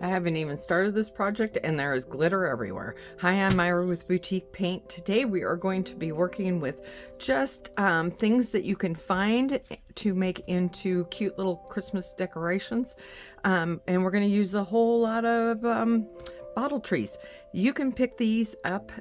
I haven't even started this project and there is glitter everywhere. Hi, I'm Myra with Boutique Paint. Today we are going to be working with just things that you can find to make into cute little Christmas decorations. And we're going to use a whole lot of bottle trees. You can pick these up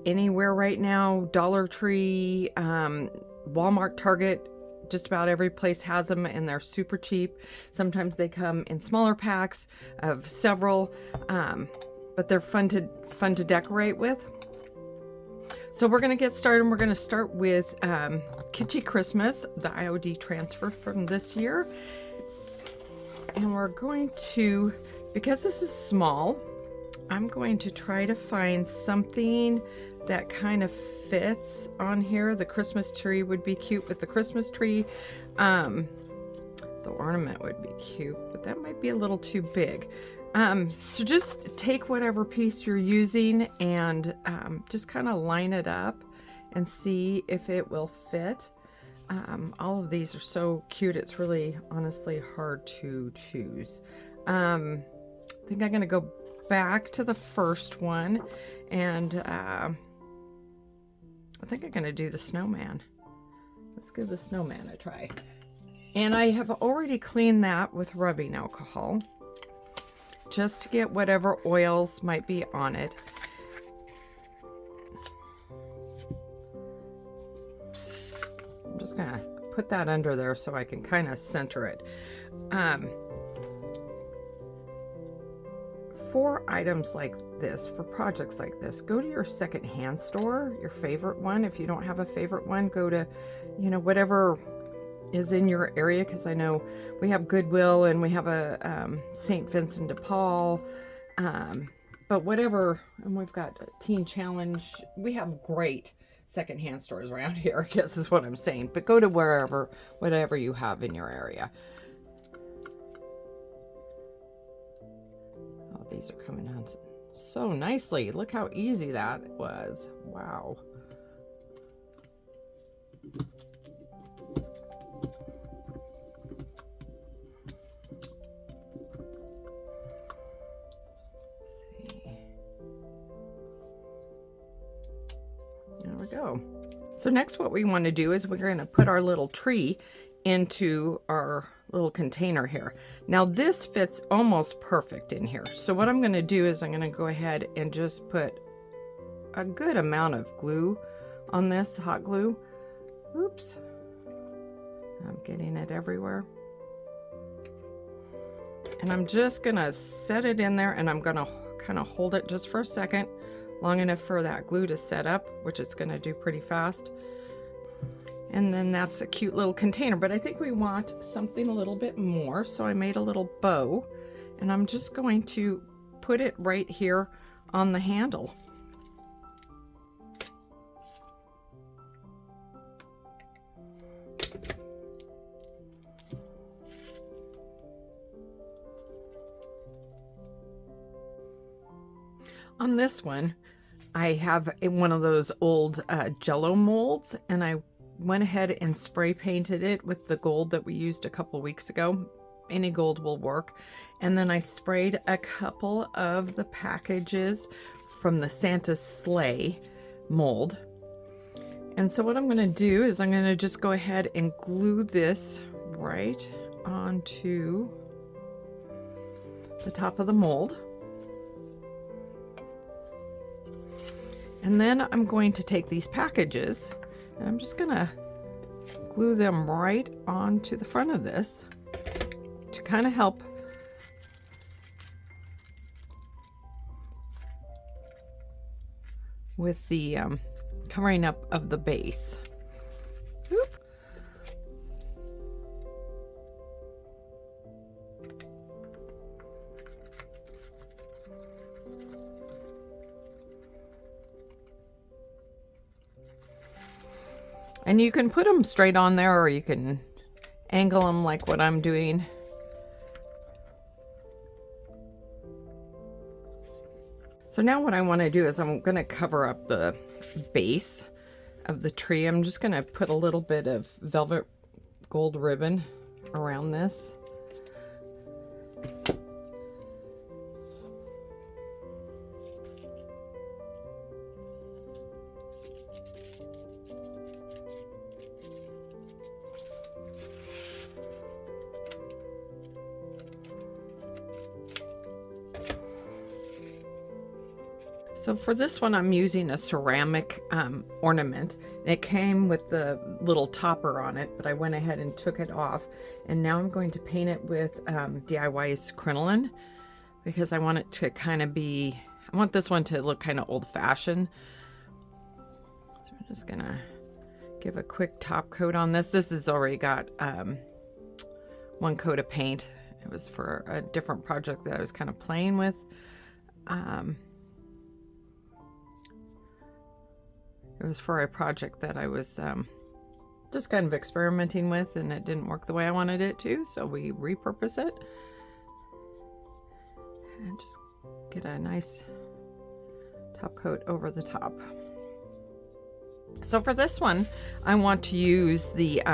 anywhere right now. Dollar Tree, Walmart, Target. Just about every place has them and they're super cheap. Sometimes they come in smaller packs of several, but they're fun to decorate with. So we're going to get started. We're going to start with Kitschy Christmas, the IOD transfer from this year. And we're going to, because this is small, I'm going to try to find something that kind of fits on here. The Christmas tree would be cute with the Christmas tree. The ornament would be cute, but that might be a little too big. So just take whatever piece you're using and just kind of line it up and see if it will fit. All of these are so cute, it's really honestly hard to choose. I think I'm gonna go back to the first one and I think I'm going to do the snowman. Let's give the snowman a try. And I have already cleaned that with rubbing alcohol just to get whatever oils might be on it. I'm just going to put that under there so I can kind of center it. For items like this, for projects like this, go to your secondhand store, your favorite one. If you don't have a favorite one, go to, whatever is in your area, because I know we have Goodwill and we have a St. Vincent de Paul, but whatever, and we've got a Teen Challenge. We have great secondhand stores around here, I guess is what I'm saying, but go to whatever you have in your area. These are coming on so nicely. Look how easy that was. Wow. Let's see. There we go. So next what we want to do is we're going to put our little tree into our little container here. Now this fits almost perfect in here. So what I'm going to do is I'm going to go ahead and just put a good amount of glue on this, hot glue. Oops. I'm getting it everywhere. And I'm just going to set it in there and I'm going to kind of hold it just for a second, long enough for that glue to set up, which it's going to do pretty fast. And then that's a cute little container, but I think we want something a little bit more. So I made a little bow and I'm just going to put it right here on the handle. On this one, I have one of those old Jello molds and I went ahead and spray painted it with the gold that we used a couple weeks ago. Any gold will work. And then I sprayed a couple of the packages from the Santa's sleigh mold. And so what I'm going to do is I'm going to just go ahead and glue this right onto the top of the mold. And then I'm going to take these packages and I'm just gonna glue them right onto the front of this to kind of help with the covering up of the base. Oop. And you can put them straight on there or you can angle them like what I'm doing. So now what I want to do is I'm going to cover up the base of the tree. I'm just going to put a little bit of velvet gold ribbon around this. So for this one, I'm using a ceramic ornament. It came with the little topper on it, but I went ahead and took it off. And now I'm going to paint it with DIY's crinoline because I want it to kind of be, I want this one to look kind of old-fashioned. So I'm just gonna give a quick top coat on this. This has already got one coat of paint. It was for a different project that I was kind of playing with. It was for a project that I was just kind of experimenting with, and it didn't work the way I wanted it to, so we repurpose it. And just get a nice top coat over the top. So for this one, I want to use the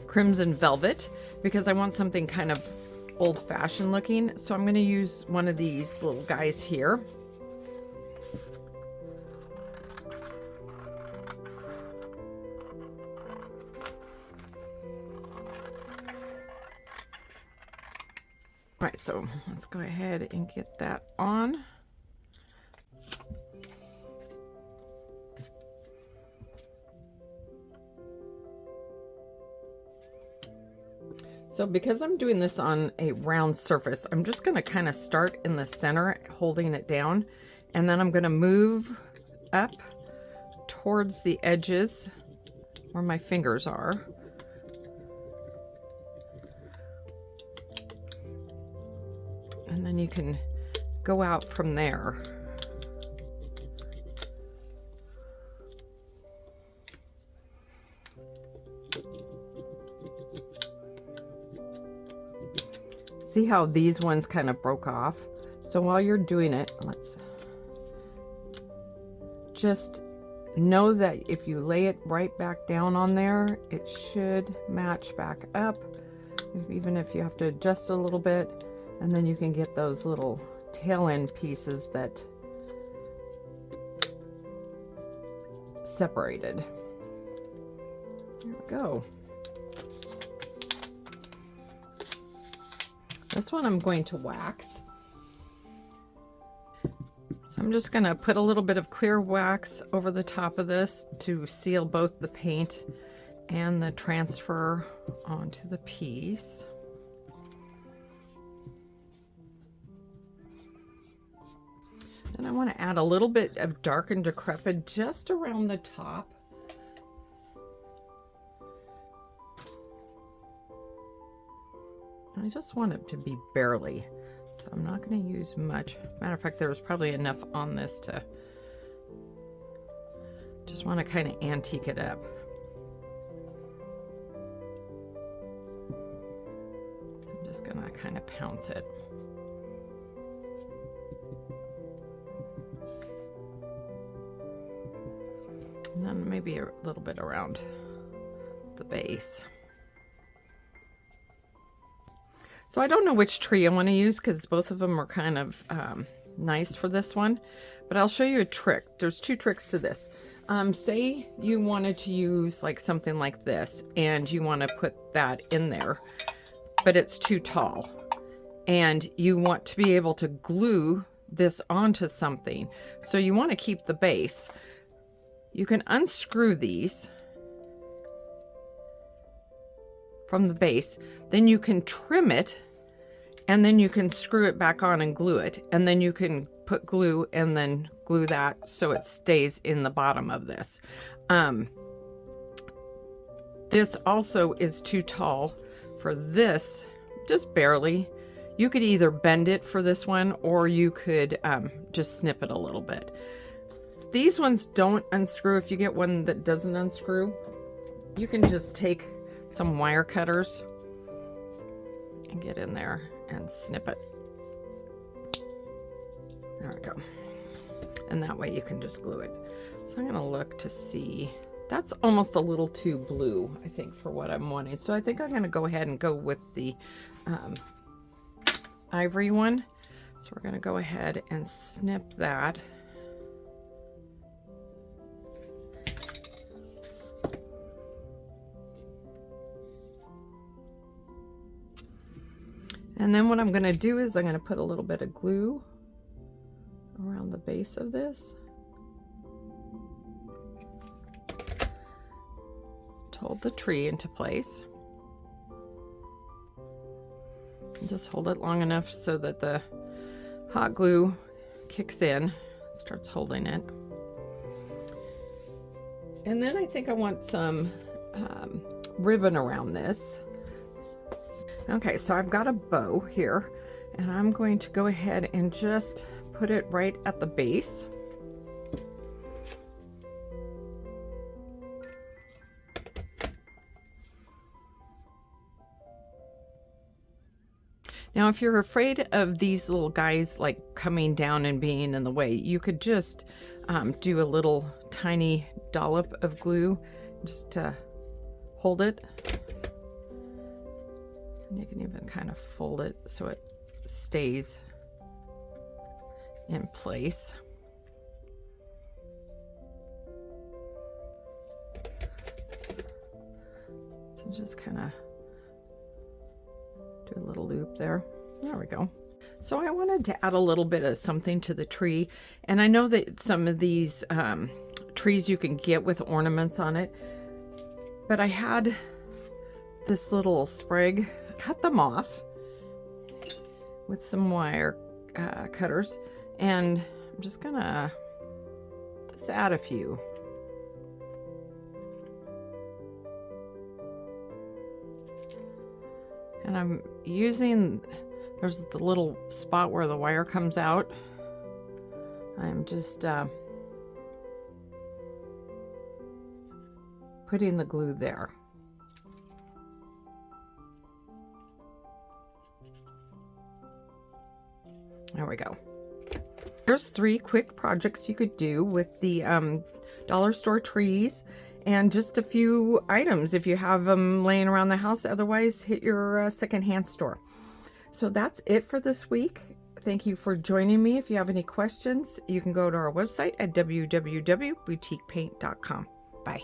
Crimson Velvet because I want something kind of old-fashioned looking. So I'm going to use one of these little guys here. All right, so let's go ahead and get that on. So because I'm doing this on a round surface, I'm just going to kind of start in the center, holding it down, and then I'm going to move up towards the edges where my fingers are. And then you can go out from there. See how these ones kind of broke off? So while you're doing it, let's just know that if you lay it right back down on there, it should match back up, even if you have to adjust a little bit. And then you can get those little tail end pieces that separated. There we go. This one I'm going to wax. So I'm just going to put a little bit of clear wax over the top of this to seal both the paint and the transfer onto the piece. And I want to add a little bit of Dark and Decrepit just around the top. I just want it to be barely, so I'm not going to use much. Matter of fact, there was probably enough on this to just want to kind of antique it up. I'm just going to kind of pounce it. And then maybe a little bit around the base. So I don't know which tree I want to use because both of them are kind of nice for this one. But I'll show you a trick. There's two tricks to this. Say you wanted to use like something like this and you want to put that in there, but it's too tall. And you want to be able to glue this onto something. So you want to keep the base. You can unscrew these from the base, then you can trim it, and then you can screw it back on and glue it, and then you can put glue and then glue that so it stays in the bottom of this. This also is too tall for this, just barely. You could either bend it for this one, or you could just snip it a little bit. These ones don't unscrew. If you get one that doesn't unscrew, you can just take some wire cutters and get in there and snip it. There we go. And that way you can just glue it. So I'm going to look to see. That's almost a little too blue, I think, for what I'm wanting. So I think I'm going to go ahead and go with the ivory one. So we're going to go ahead and snip that. And then what I'm going to do is I'm going to put a little bit of glue around the base of this. To hold the tree into place. And just hold it long enough so that the hot glue kicks in, starts holding it. And then I think I want some ribbon around this. Okay, so I've got a bow here, and I'm going to go ahead and just put it right at the base. Now, if you're afraid of these little guys like coming down and being in the way, you could just do a little tiny dollop of glue just to hold it. And you can even kind of fold it so it stays in place. So just kind of do a little loop there. There we go. So I wanted to add a little bit of something to the tree, and I know that some of these trees you can get with ornaments on it, but I had this little sprig, cut them off with some wire cutters, and I'm just gonna just add a few. And I'm using, there's the little spot where the wire comes out. I'm just putting the glue there. There we go. There's 3 quick projects you could do with the dollar store trees and just a few items if you have them laying around the house. Otherwise, hit your secondhand store. So that's it for this week. Thank you for joining me. If you have any questions, you can go to our website at www.boutiquepaint.com. Bye.